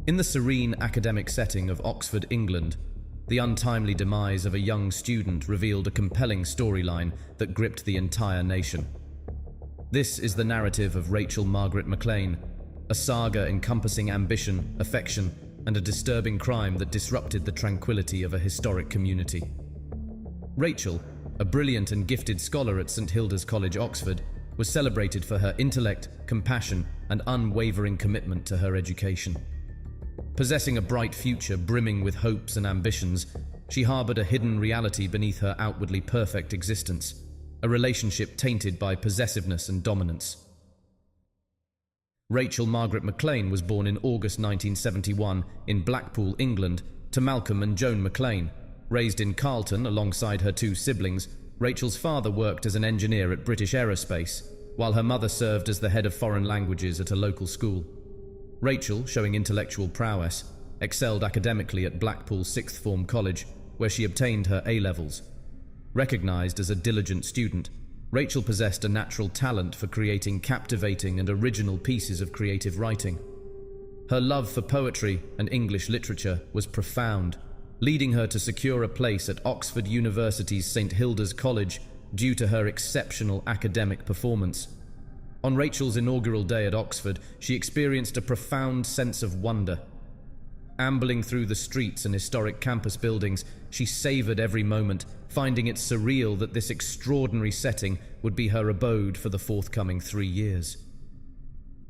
In the serene academic setting of Oxford, England, the untimely demise of a young student revealed a compelling storyline that gripped the entire nation. This is the narrative of Rachel Margaret McLean, a saga encompassing ambition, affection, and a disturbing crime that disrupted the tranquility of a historic community. Rachel, a brilliant and gifted scholar at St. Hilda's College, Oxford, was celebrated for her intellect, compassion, and unwavering commitment to her education. Possessing a bright future brimming with hopes and ambitions, she harbored a hidden reality beneath her outwardly perfect existence, a relationship tainted by possessiveness and dominance. Rachel Margaret McLean was born in August 1971 in Blackpool, England, to Malcolm and Joan McLean. Raised in Carlton alongside her two siblings, Rachel's father worked as an engineer at British Aerospace, while her mother served as the head of foreign languages at a local school. Rachel, showing intellectual prowess, excelled academically at Blackpool Sixth Form College, where she obtained her A-levels. Recognized as a diligent student, Rachel possessed a natural talent for creating captivating and original pieces of creative writing. Her love for poetry and English literature was profound, leading her to secure a place at Oxford University's St. Hilda's College due to her exceptional academic performance. On Rachel's inaugural day at Oxford, she experienced a profound sense of wonder. Ambling through the streets and historic campus buildings, she savored every moment, finding it surreal that this extraordinary setting would be her abode for the forthcoming 3 years.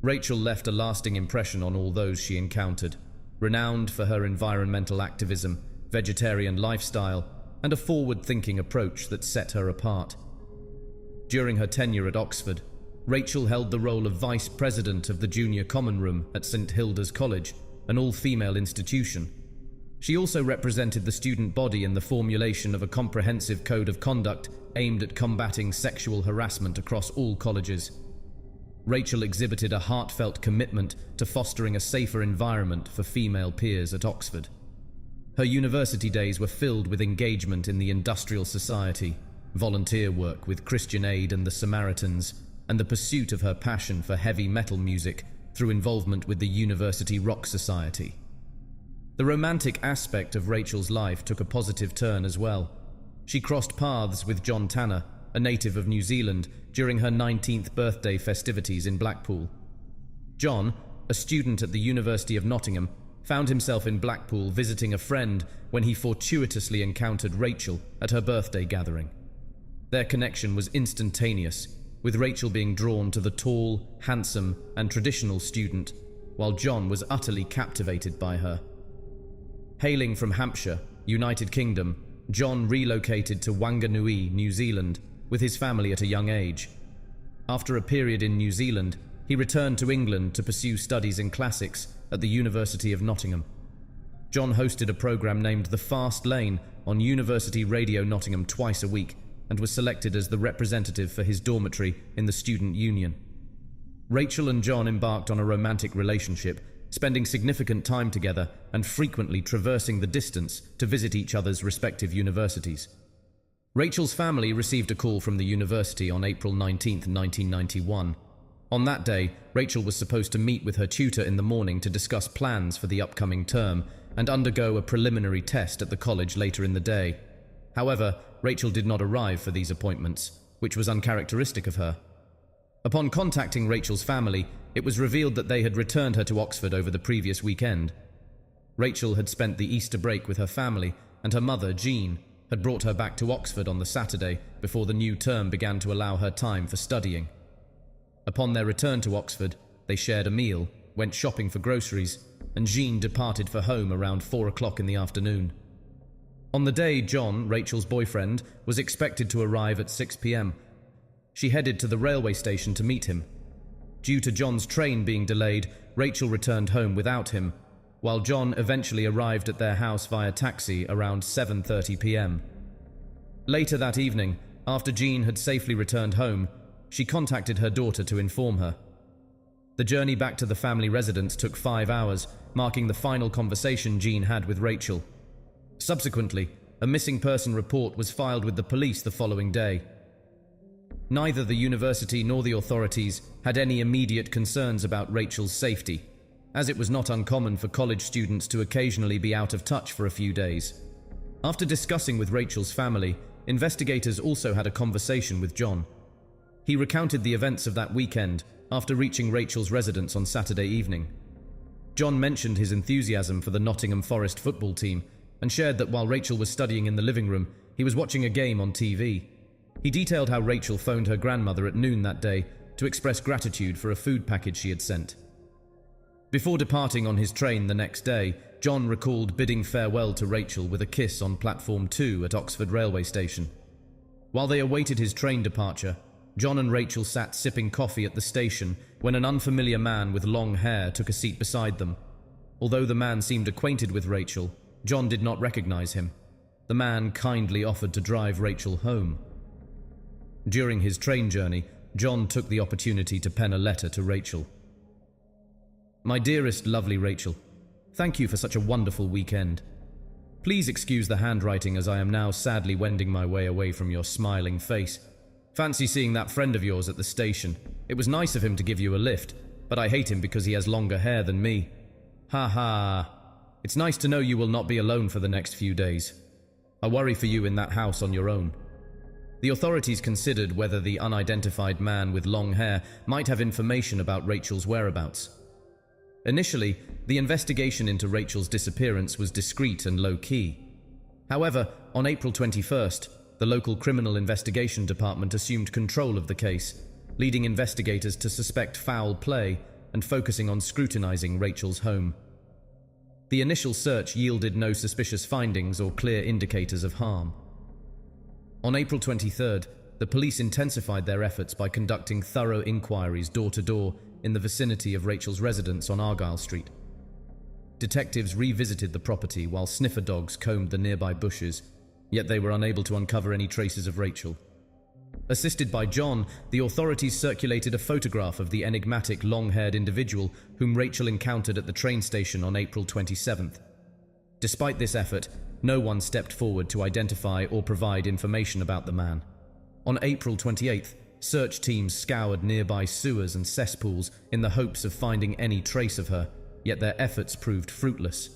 Rachel left a lasting impression on all those she encountered, renowned for her environmental activism, vegetarian lifestyle, and a forward-thinking approach that set her apart. During her tenure at Oxford, Rachel held the role of Vice President of the Junior Common Room at St. Hilda's College, an all-female institution. She also represented the student body in the formulation of a comprehensive code of conduct aimed at combating sexual harassment across all colleges. Rachel exhibited a heartfelt commitment to fostering a safer environment for female peers at Oxford. Her university days were filled with engagement in the industrial society, volunteer work with Christian Aid and the Samaritans, and the pursuit of her passion for heavy metal music through involvement with the University Rock Society. The romantic aspect of Rachel's life took a positive turn as well. She crossed paths with John Tanner, a native of New Zealand, during her 19th birthday festivities in Blackpool. John, a student at the University of Nottingham, found himself in Blackpool visiting a friend when he fortuitously encountered Rachel at her birthday gathering. Their connection was instantaneous, with Rachel being drawn to the tall, handsome, and traditional student, while John was utterly captivated by her. Hailing from Hampshire, United Kingdom, John relocated to Wanganui, New Zealand, with his family at a young age. After a period in New Zealand, he returned to England to pursue studies in classics at the University of Nottingham. John hosted a program named The Fast Lane on University Radio Nottingham twice a week, and was selected as the representative for his dormitory in the student union. Rachel and John embarked on a romantic relationship, spending significant time together and frequently traversing the distance to visit each other's respective universities. Rachel's family received a call from the university on April 19, 1991. On that day, Rachel was supposed to meet with her tutor in the morning to discuss plans for the upcoming term and undergo a preliminary test at the college later in the day. However, Rachel did not arrive for these appointments, which was uncharacteristic of her. Upon contacting Rachel's family, it was revealed that they had returned her to Oxford over the previous weekend. Rachel had spent the Easter break with her family, and her mother, Jean, had brought her back to Oxford on the Saturday before the new term began to allow her time for studying. Upon their return to Oxford, they shared a meal, went shopping for groceries, and Jean departed for home around 4 o'clock in the afternoon. On the day, John, Rachel's boyfriend, was expected to arrive at 6 p.m. She headed to the railway station to meet him. Due to John's train being delayed, Rachel returned home without him, while John eventually arrived at their house via taxi around 7:30 p.m. Later that evening, after Jean had safely returned home, she contacted her daughter to inform her. The journey back to the family residence took 5 hours, marking the final conversation Jean had with Rachel. Subsequently, a missing person report was filed with the police the following day. Neither the university nor the authorities had any immediate concerns about Rachel's safety. as it was not uncommon for college students to occasionally be out of touch for a few days. After discussing with Rachel's family, investigators also had a conversation with John. He recounted the events of that weekend after reaching Rachel's residence on Saturday evening. John mentioned his enthusiasm for the Nottingham Forest football team and shared that while Rachel was studying in the living room, he was watching a game on TV. He detailed how Rachel phoned her grandmother at noon that day to express gratitude for a food package she had sent. Before departing on his train the next day, John recalled bidding farewell to Rachel with a kiss on platform 2 at Oxford railway station. While they awaited his train departure, John and Rachel sat sipping coffee at the station when an unfamiliar man with long hair took a seat beside them. Although the man seemed acquainted with Rachel, John did not recognize him. The man kindly offered to drive Rachel home. During his train journey, John took the opportunity to pen a letter to Rachel. My dearest, lovely Rachel, thank you for such a wonderful weekend. Please excuse the handwriting as I am now sadly wending my way away from your smiling face. Fancy seeing that friend of yours at the station. It was nice of him to give you a lift, but I hate him because he has longer hair than me. Ha ha. It's nice to know you will not be alone for the next few days. I worry for you in that house on your own. The authorities considered whether the unidentified man with long hair might have information about Rachel's whereabouts. Initially, the investigation into Rachel's disappearance was discreet and low-key. However, on April 21st, the local criminal investigation department assumed control of the case, leading investigators to suspect foul play and focusing on scrutinizing Rachel's home. The initial search yielded no suspicious findings or clear indicators of harm. On April 23rd, the police intensified their efforts by conducting thorough inquiries door-to-door in the vicinity of Rachel's residence on Argyle Street. Detectives revisited the property while sniffer dogs combed the nearby bushes, yet they were unable to uncover any traces of Rachel. Assisted by John, the authorities circulated a photograph of the enigmatic long-haired individual whom Rachel encountered at the train station on April 27th. Despite this effort, no one stepped forward to identify or provide information about the man. On April 28th, search teams scoured nearby sewers and cesspools in the hopes of finding any trace of her, yet their efforts proved fruitless.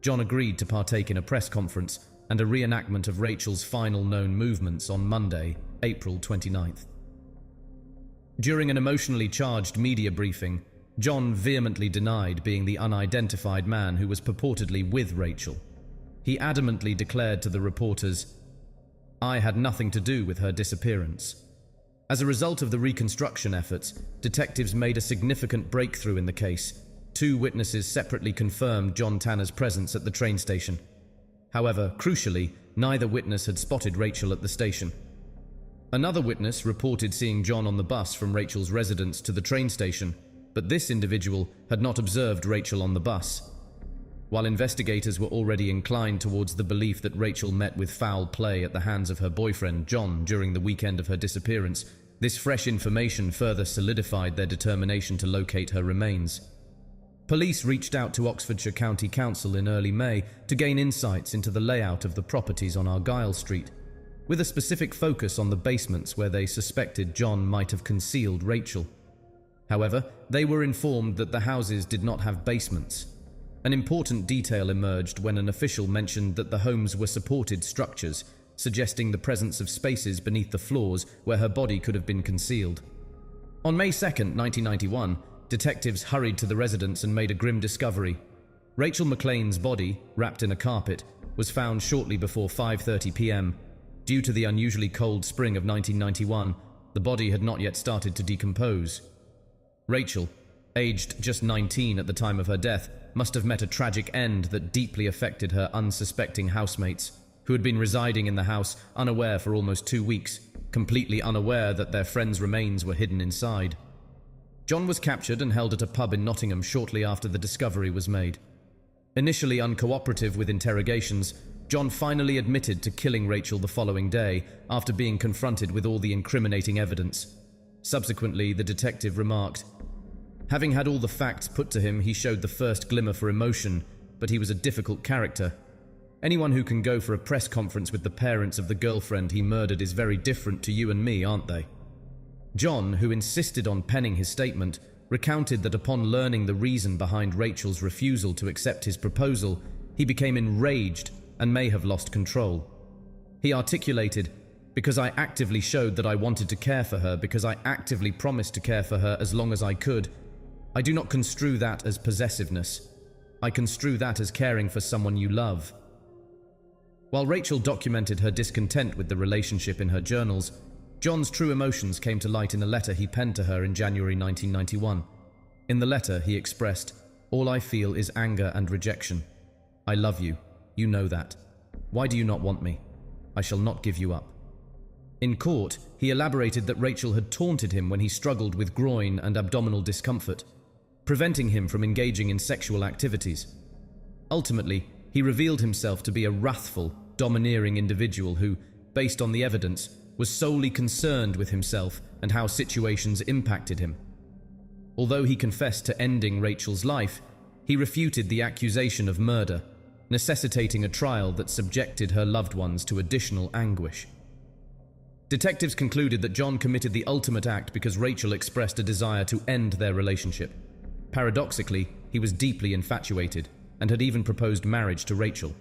John agreed to partake in a press conference and a reenactment of Rachel's final known movements on Monday, April 29th. During an emotionally charged media briefing, John vehemently denied being the unidentified man who was purportedly with Rachel. He adamantly declared to the reporters, "I had nothing to do with her disappearance." As a result of the reconstruction efforts, detectives made a significant breakthrough in the case. 2 witnesses separately confirmed John Tanner's presence at the train station. However, crucially, neither witness had spotted Rachel at the station. Another witness reported seeing John on the bus from Rachel's residence to the train station, but this individual had not observed Rachel on the bus. While investigators were already inclined towards the belief that Rachel met with foul play at the hands of her boyfriend, John, during the weekend of her disappearance, this fresh information further solidified their determination to locate her remains. Police reached out to Oxfordshire County Council in early May to gain insights into the layout of the properties on Argyle Street, with a specific focus on the basements where they suspected John might have concealed Rachel. However, they were informed that the houses did not have basements. An important detail emerged when an official mentioned that the homes were supported structures, suggesting the presence of spaces beneath the floors where her body could have been concealed. On May 2nd, 1991, detectives hurried to the residence and made a grim discovery. Rachel McLean's body, wrapped in a carpet, was found shortly before 5:30 p.m. Due to the unusually cold spring of 1991, the body had not yet started to decompose. Rachel, aged just 19 at the time of her death, must have met a tragic end that deeply affected her unsuspecting housemates, who had been residing in the house unaware for almost 2 weeks, completely unaware that their friend's remains were hidden inside. John was captured and held at a pub in Nottingham shortly after the discovery was made. Initially uncooperative with interrogations, John finally admitted to killing Rachel the following day after being confronted with all the incriminating evidence. Subsequently, the detective remarked, "Having had all the facts put to him, he showed the first glimmer for emotion, but he was a difficult character. Anyone who can go for a press conference with the parents of the girlfriend he murdered is very different to you and me, aren't they?" John, who insisted on penning his statement, recounted that upon learning the reason behind Rachel's refusal to accept his proposal, he became enraged and may have lost control. He articulated, "Because I actively showed that I wanted to care for her, because I actively promised to care for her as long as I could, I do not construe that as possessiveness. I construe that as caring for someone you love." While Rachel documented her discontent with the relationship in her journals, John's true emotions came to light in a letter he penned to her in January 1991. In the letter, he expressed, "All I feel is anger and rejection. I love you. You know that. Why do you not want me? I shall not give you up." In court, he elaborated that Rachel had taunted him when he struggled with groin and abdominal discomfort, preventing him from engaging in sexual activities. Ultimately, he revealed himself to be a wrathful, domineering individual who, based on the evidence, was solely concerned with himself and how situations impacted him. Although he confessed to ending Rachel's life, he refuted the accusation of murder, necessitating a trial that subjected her loved ones to additional anguish. Detectives concluded that John committed the ultimate act because Rachel expressed a desire to end their relationship. Paradoxically, he was deeply infatuated and had even proposed marriage to Rachel.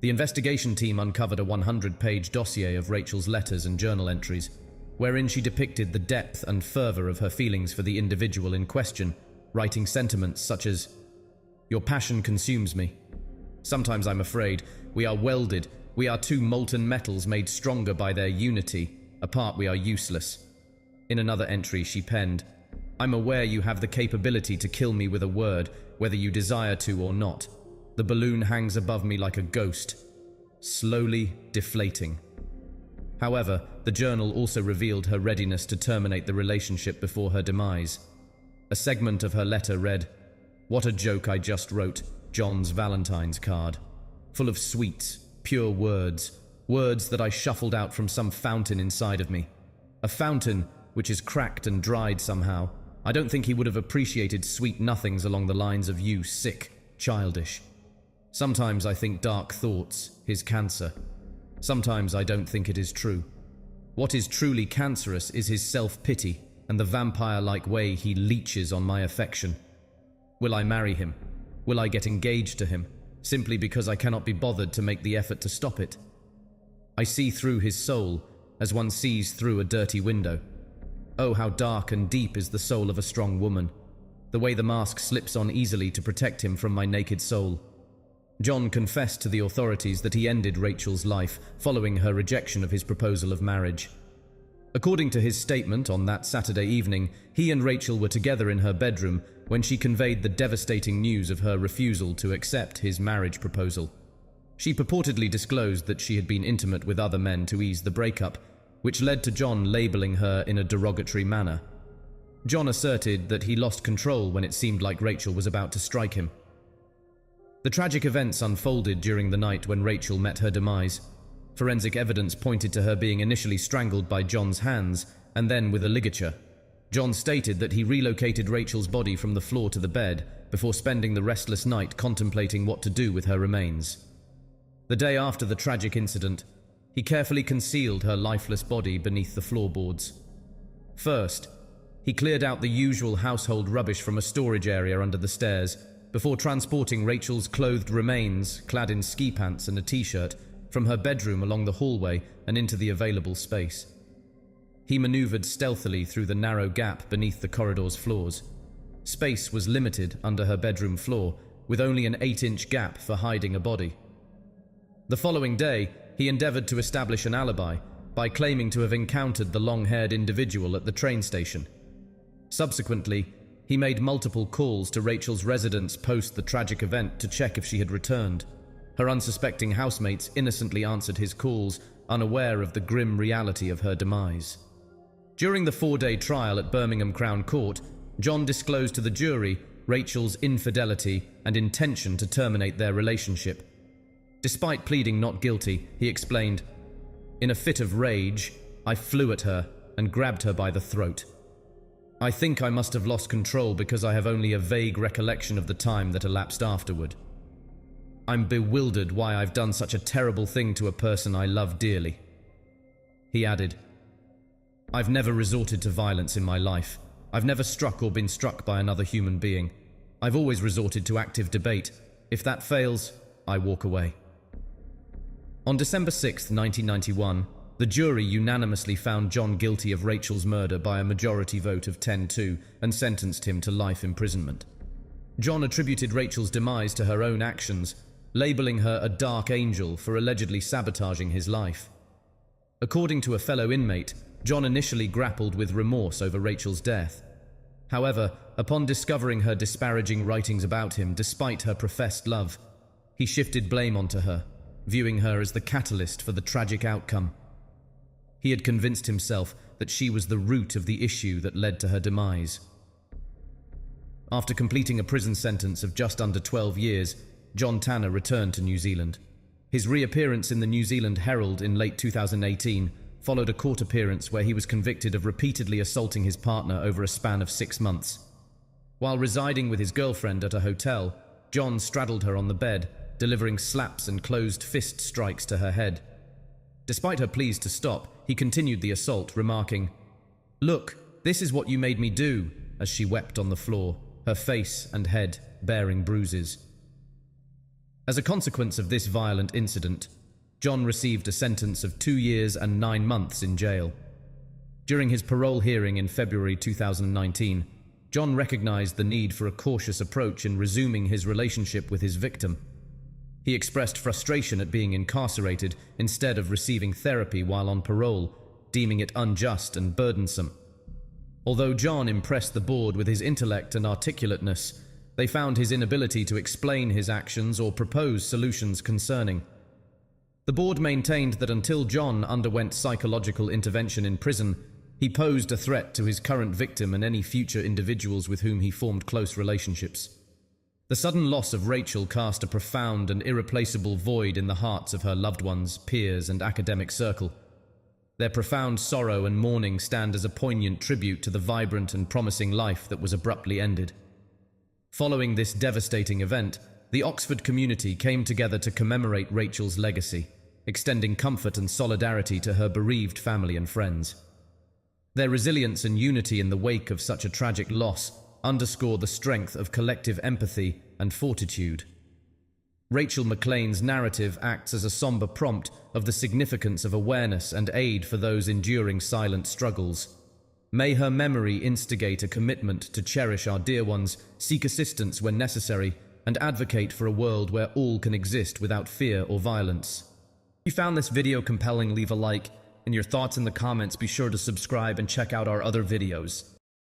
The investigation team uncovered a 100-page dossier of Rachel's letters and journal entries, wherein she depicted the depth and fervor of her feelings for the individual in question, writing sentiments such as, "Your passion consumes me. Sometimes I'm afraid we are welded, we are two molten metals made stronger by their unity, apart we are useless." In another entry she penned, "I'm aware you have the capability to kill me with a word, whether you desire to or not. The balloon hangs above me like a ghost, slowly deflating." However, the journal also revealed her readiness to terminate the relationship before her demise. A segment of her letter read, "What a joke I just wrote, John's Valentine's card. Full of sweets, pure words, words that I shuffled out from some fountain inside of me. A fountain which is cracked and dried somehow. I don't think he would have appreciated sweet nothings along the lines of you, sick, childish. Sometimes I think dark thoughts, his cancer. Sometimes I don't think it is true. What is truly cancerous is his self-pity and the vampire-like way he leeches on my affection. Will I marry him? Will I get engaged to him, simply because I cannot be bothered to make the effort to stop it? I see through his soul, as one sees through a dirty window. Oh, how dark and deep is the soul of a strong woman, the way the mask slips on easily to protect him from my naked soul." John confessed to the authorities that he ended Rachel's life following her rejection of his proposal of marriage. According to his statement on that Saturday evening, he and Rachel were together in her bedroom when she conveyed the devastating news of her refusal to accept his marriage proposal. She purportedly disclosed that she had been intimate with other men to ease the breakup, which led to John labeling her in a derogatory manner. John asserted that he lost control when it seemed like Rachel was about to strike him. The tragic events unfolded during the night when Rachel met her demise. Forensic evidence pointed to her being initially strangled by John's hands and then with a ligature. John stated that he relocated Rachel's body from the floor to the bed before spending the restless night contemplating what to do with her remains. The day after the tragic incident, he carefully concealed her lifeless body beneath the floorboards. First, he cleared out the usual household rubbish from a storage area under the stairs before transporting Rachel's clothed remains, clad in ski pants and a t-shirt, from her bedroom along the hallway and into the available space. He maneuvered stealthily through the narrow gap beneath the corridor's floors. Space was limited under her bedroom floor, with only an 8-inch gap for hiding a body. The following day, he endeavored to establish an alibi by claiming to have encountered the long-haired individual at the train station. Subsequently, he made multiple calls to Rachel's residence post the tragic event to check if she had returned. Her unsuspecting housemates innocently answered his calls, unaware of the grim reality of her demise. During the 4-day trial at Birmingham Crown Court, John disclosed to the jury Rachel's infidelity and intention to terminate their relationship. Despite pleading not guilty, he explained, "In a fit of rage, I flew at her and grabbed her by the throat. I think I must have lost control because I have only a vague recollection of the time that elapsed afterward. I'm bewildered why I've done such a terrible thing to a person I love dearly." He added, "I've never resorted to violence in my life. I've never struck or been struck by another human being. I've always resorted to active debate. If that fails, I walk away." On December 6, 1991, the jury unanimously found John guilty of Rachel's murder by a majority vote of 10-2 and sentenced him to life imprisonment. John attributed Rachel's demise to her own actions, labeling her a dark angel for allegedly sabotaging his life. According to a fellow inmate, John initially grappled with remorse over Rachel's death. However, upon discovering her disparaging writings about him despite her professed love, he shifted blame onto her, viewing her as the catalyst for the tragic outcome. He had convinced himself that she was the root of the issue that led to her demise. After completing a prison sentence of just under 12 years, John Tanner returned to New Zealand. His reappearance in the New Zealand Herald in late 2018 followed a court appearance where he was convicted of repeatedly assaulting his partner over a span of 6 months. While residing with his girlfriend at a hotel, John straddled her on the bed, delivering slaps and closed fist strikes to her head. Despite her pleas to stop, he continued the assault, remarking, "Look, this is what you made me do," as she wept on the floor, her face and head bearing bruises. As a consequence of this violent incident, John received a sentence of 2 years and 9 months in jail. During his parole hearing in February 2019, John recognized the need for a cautious approach in resuming his relationship with his victim. He expressed frustration at being incarcerated instead of receiving therapy while on parole, deeming it unjust and burdensome. Although John impressed the board with his intellect and articulateness, they found his inability to explain his actions or propose solutions concerning. The board maintained that until John underwent psychological intervention in prison, he posed a threat to his current victim and any future individuals with whom he formed close relationships. The sudden loss of Rachel cast a profound and irreplaceable void in the hearts of her loved ones, peers, and academic circle. Their profound sorrow and mourning stand as a poignant tribute to the vibrant and promising life that was abruptly ended. Following this devastating event, the Oxford community came together to commemorate Rachel's legacy, extending comfort and solidarity to her bereaved family and friends. Their resilience and unity in the wake of such a tragic loss underscore the strength of collective empathy and fortitude. Rachel McLean's narrative acts as a somber prompt of the significance of awareness and aid for those enduring silent struggles. May her memory instigate a commitment to cherish our dear ones, seek assistance when necessary, and advocate for a world where all can exist without fear or violence. If you found this video compelling, leave a like, and your thoughts in the comments. Be sure to subscribe and check out our other videos.